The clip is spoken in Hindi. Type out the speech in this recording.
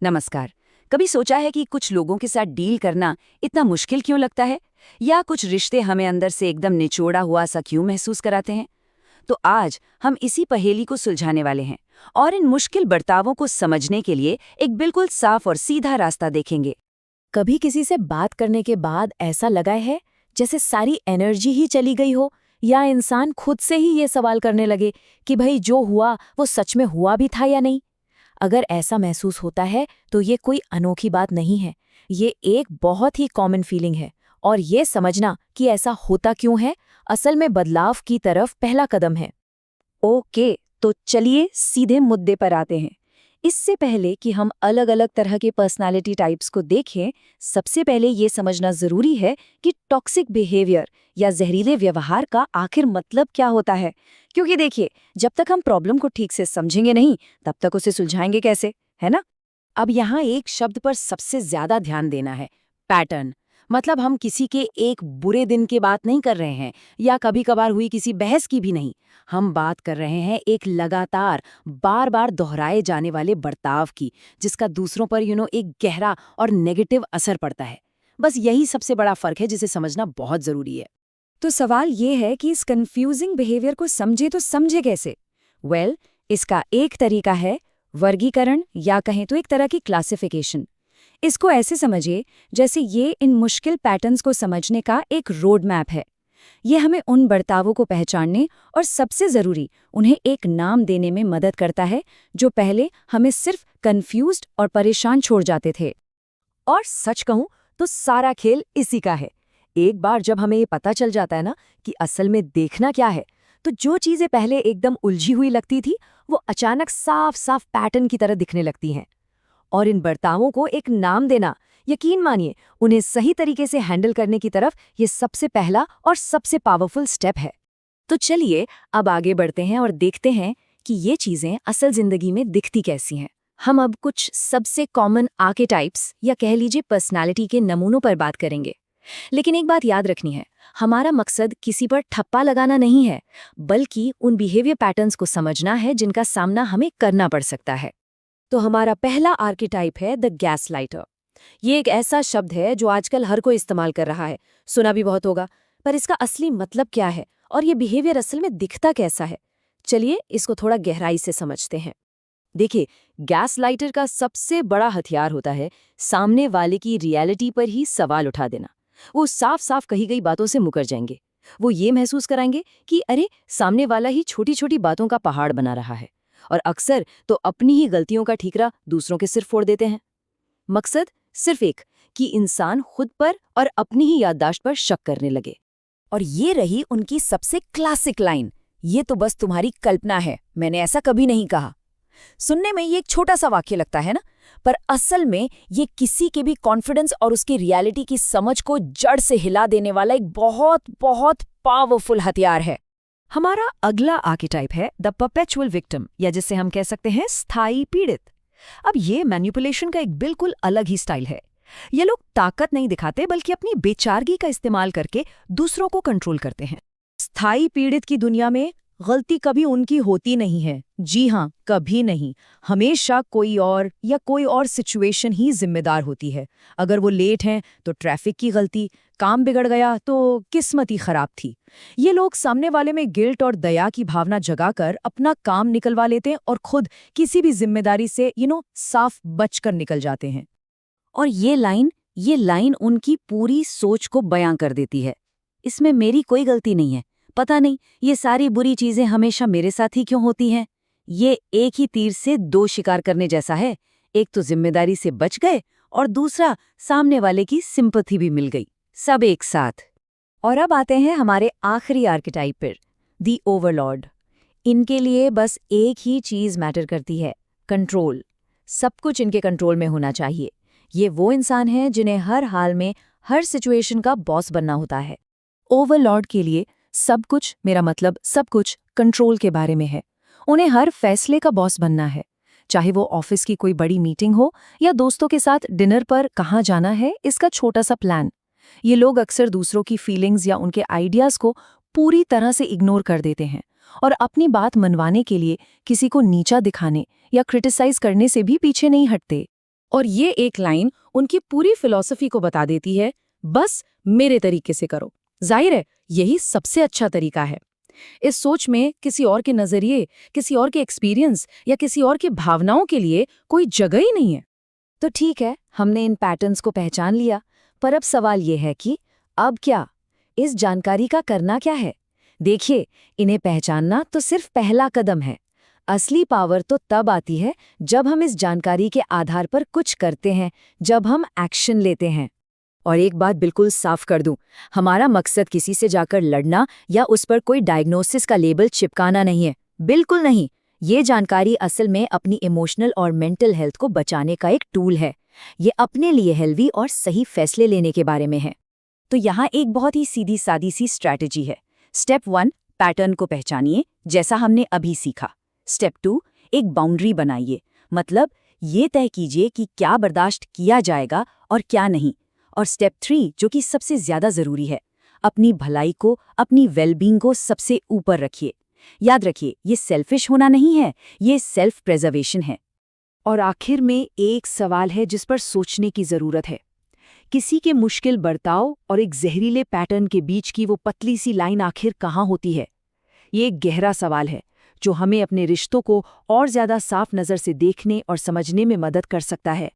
नमस्कार। कभी सोचा है कि कुछ लोगों के साथ डील करना इतना मुश्किल क्यों लगता है? या कुछ रिश्ते हमें अंदर से एकदम निचोड़ा हुआ सा क्यों महसूस कराते हैं? तो आज हम इसी पहेली को सुलझाने वाले हैं और इन मुश्किल बर्तावों को समझने के लिए एक बिल्कुल साफ और सीधा रास्ता देखेंगे। कभी किसी से बात करने के बाद ऐसा लगा है जैसे सारी एनर्जी ही चली गई हो, या इंसान खुद से ही ये सवाल करने लगे कि भाई जो हुआ वो सच में हुआ भी था या नहीं। अगर ऐसा महसूस होता है तो ये कोई अनोखी बात नहीं है, ये एक बहुत ही कॉमन फीलिंग है। और ये समझना कि ऐसा होता क्यों है, असल में बदलाव की तरफ पहला कदम है। ओके, तो चलिए सीधे मुद्दे पर आते हैं। इससे पहले कि हम अलग अलग तरह के पर्सनालिटी टाइप्स को देखें, सबसे पहले ये समझना जरूरी है कि टॉक्सिक बिहेवियर या जहरीले व्यवहार का आखिर मतलब क्या होता है। क्योंकि देखिए, जब तक हम प्रॉब्लम को ठीक से समझेंगे नहीं, तब तक उसे सुलझाएंगे कैसे, है ना? अब यहाँ एक शब्द पर सबसे ज्यादा ध्यान देना है, पैटर्न। मतलब हम किसी के एक बुरे दिन की बात नहीं कर रहे हैं, या कभी कभार हुई किसी बहस की भी नहीं। हम बात कर रहे हैं एक लगातार बार बार दोहराए जाने वाले बर्ताव की, जिसका दूसरों पर एक गहरा और नेगेटिव असर पड़ता है। बस यही सबसे बड़ा फर्क है जिसे समझना बहुत जरूरी है। तो सवाल ये है कि इस कंफ्यूजिंग बिहेवियर को समझे तो समझे कैसे? इसका एक तरीका है वर्गीकरण, या कहें तो एक तरह की क्लासिफिकेशन। इसको ऐसे समझिए जैसे ये इन मुश्किल पैटर्न्स को समझने का एक रोड मैप है। ये हमें उन बर्तावों को पहचानने और सबसे ज़रूरी उन्हें एक नाम देने में मदद करता है जो पहले हमें सिर्फ कंफ्यूज्ड और परेशान छोड़ जाते थे। और सच कहूं तो सारा खेल इसी का है। एक बार जब हमें ये पता चल जाता है ना कि असल में देखना क्या है, तो जो चीजें पहले एकदम उलझी हुई लगती थी वो अचानक साफ साफ पैटर्न की तरह दिखने लगती हैं। और इन बर्तावों को एक नाम देना, यकीन मानिए, उन्हें सही तरीके से हैंडल करने की तरफ ये सबसे पहला और सबसे पावरफुल स्टेप है। तो चलिए अब आगे बढ़ते हैं और देखते हैं कि ये चीजें असल जिंदगी में दिखती कैसी हैं। हम अब कुछ सबसे कॉमन आर्केटाइप्स या कह लीजिए पर्सनालिटी के नमूनों पर बात करेंगे। लेकिन एक बात याद रखनी है, हमारा मकसद किसी पर ठप्पा लगाना नहीं है, बल्कि उन बिहेवियर पैटर्न्स को समझना है जिनका सामना हमें करना पड़ सकता है। तो हमारा पहला आर्केटाइप है द गैसलाइटर। ये एक ऐसा शब्द है जो आजकल हर कोई इस्तेमाल कर रहा है, सुना भी बहुत होगा। पर इसका असली मतलब क्या है और ये बिहेवियर असल में दिखता कैसा है, चलिए इसको थोड़ा गहराई से समझते हैं। देखिए, गैसलाइटर का सबसे बड़ा हथियार होता है सामने वाले की रियलिटी पर ही सवाल उठा देना। वो साफ साफ कही गई बातों से मुकर जाएंगे। वो ये महसूस कराएंगे कि अरे, सामने वाला ही छोटी छोटी बातों का पहाड़ बना रहा है। और अक्सर तो अपनी ही गलतियों का ठीकरा दूसरों के सिर फोड़ देते हैं। मकसद सिर्फ एक, कि इंसान खुद पर और अपनी ही याददाश्त पर शक करने लगे। और ये रही उनकी सबसे क्लासिक लाइन, ये तो बस तुम्हारी कल्पना है, मैंने ऐसा कभी नहीं कहा। सुनने में ये एक छोटा सा वाक्य लगता है ना, पर असल में ये किसी के भी कॉन्फिडेंस और उसकी रियलिटी की समझ को जड़ से हिला देने वाला एक बहुत बहुत पावरफुल हथियार है। हमारा अगला आर्केटाइप है द परपेचुअल विक्टिम, या जिसे हम कह सकते हैं स्थायी पीड़ित। अब ये मैनिपुलेशन का एक बिल्कुल अलग ही स्टाइल है। ये लोग ताकत नहीं दिखाते, बल्कि अपनी बेचारगी का इस्तेमाल करके दूसरों को कंट्रोल करते हैं। स्थायी पीड़ित की दुनिया में गलती कभी उनकी होती नहीं है। जी हाँ, कभी नहीं। हमेशा कोई और सिचुएशन ही जिम्मेदार होती है। अगर वो लेट हैं तो ट्रैफिक की गलती, काम बिगड़ गया तो किस्मत ही खराब थी। ये लोग सामने वाले में गिल्ट और दया की भावना जगाकर अपना काम निकलवा लेते हैं और खुद किसी भी जिम्मेदारी से साफ बचकर निकल जाते हैं। और ये लाइन उनकी पूरी सोच को बयां कर देती है। इसमें मेरी कोई गलती नहीं है, पता नहीं ये सारी बुरी चीजें हमेशा मेरे साथ ही क्यों होती हैं। ये एक ही तीर से दो शिकार करने जैसा है। एक तो जिम्मेदारी से बच गए और दूसरा सामने वाले की सिंपैथी भी मिल गई, सब एक साथ। और अब आते हैं हमारे आखिरी आर्केटाइप पर, दी ओवरलॉर्ड। इनके लिए बस एक ही चीज मैटर करती है, कंट्रोल। सब कुछ इनके कंट्रोल में होना चाहिए। ये वो इंसान हैं जिन्हें हर हाल में हर सिचुएशन का बॉस बनना होता है। ओवरलॉर्ड के लिए सब कुछ, मेरा मतलब सब कुछ, कंट्रोल के बारे में है। उन्हें हर फैसले का बॉस बनना है, चाहे वो ऑफिस की कोई बड़ी मीटिंग हो या दोस्तों के साथ डिनर पर कहाँ जाना है इसका छोटा सा प्लान। ये लोग अक्सर दूसरों की फीलिंग्स या उनके आइडियाज को पूरी तरह से इग्नोर कर देते हैं और अपनी बात मनवाने के लिए किसी को नीचा दिखाने या क्रिटिसाइज करने से भी पीछे नहीं हटते। और ये एक लाइन उनकी पूरी फिलॉसफी को बता देती है, बस मेरे तरीके से करो। जाहिर है, यही सबसे अच्छा तरीका है। इस सोच में किसी और के नजरिए, किसी और के एक्सपीरियंस या किसी और की भावनाओं के लिए कोई जगह ही नहीं है। तो ठीक है, हमने इन पैटर्न्स को पहचान लिया, पर अब सवाल ये है कि अब क्या? इस जानकारी का करना क्या है? देखिए, इन्हें पहचानना तो सिर्फ पहला कदम है। असली पावर तो तब आती है जब हम इस जानकारी के आधार पर कुछ करते हैं, जब हम एक्शन लेते हैं। और एक बात बिल्कुल साफ कर दूं, हमारा मकसद किसी से जाकर लड़ना या उस पर कोई डायग्नोसिस का लेबल चिपकाना नहीं है। बिल्कुल नहीं। ये जानकारी असल में अपनी इमोशनल और मेंटल हेल्थ को बचाने का एक टूल है। ये अपने लिए हेल्दी और सही फैसले लेने के बारे में है। तो यहाँ एक बहुत ही सीधी सादी सी स्ट्रैटेजी है। स्टेप 1, पैटर्न को पहचानिए, जैसा हमने अभी सीखा। स्टेप 2, एक बाउंड्री बनाइए, मतलब ये तय कीजिए कि क्या बर्दाश्त किया जाएगा और क्या नहीं। और स्टेप 3, जो कि सबसे ज्यादा जरूरी है, अपनी भलाई को, अपनी वेलबींग को सबसे ऊपर रखिए। याद रखिए, ये सेल्फिश होना नहीं है, ये सेल्फ प्रिजर्वेशन है। और आखिर में एक सवाल है जिस पर सोचने की जरूरत है। किसी के मुश्किल बर्ताव और एक जहरीले पैटर्न के बीच की वो पतली सी लाइन आखिर कहाँ होती है? ये एक गहरा सवाल है जो हमें अपने रिश्तों को और ज्यादा साफ नजर से देखने और समझने में मदद कर सकता है।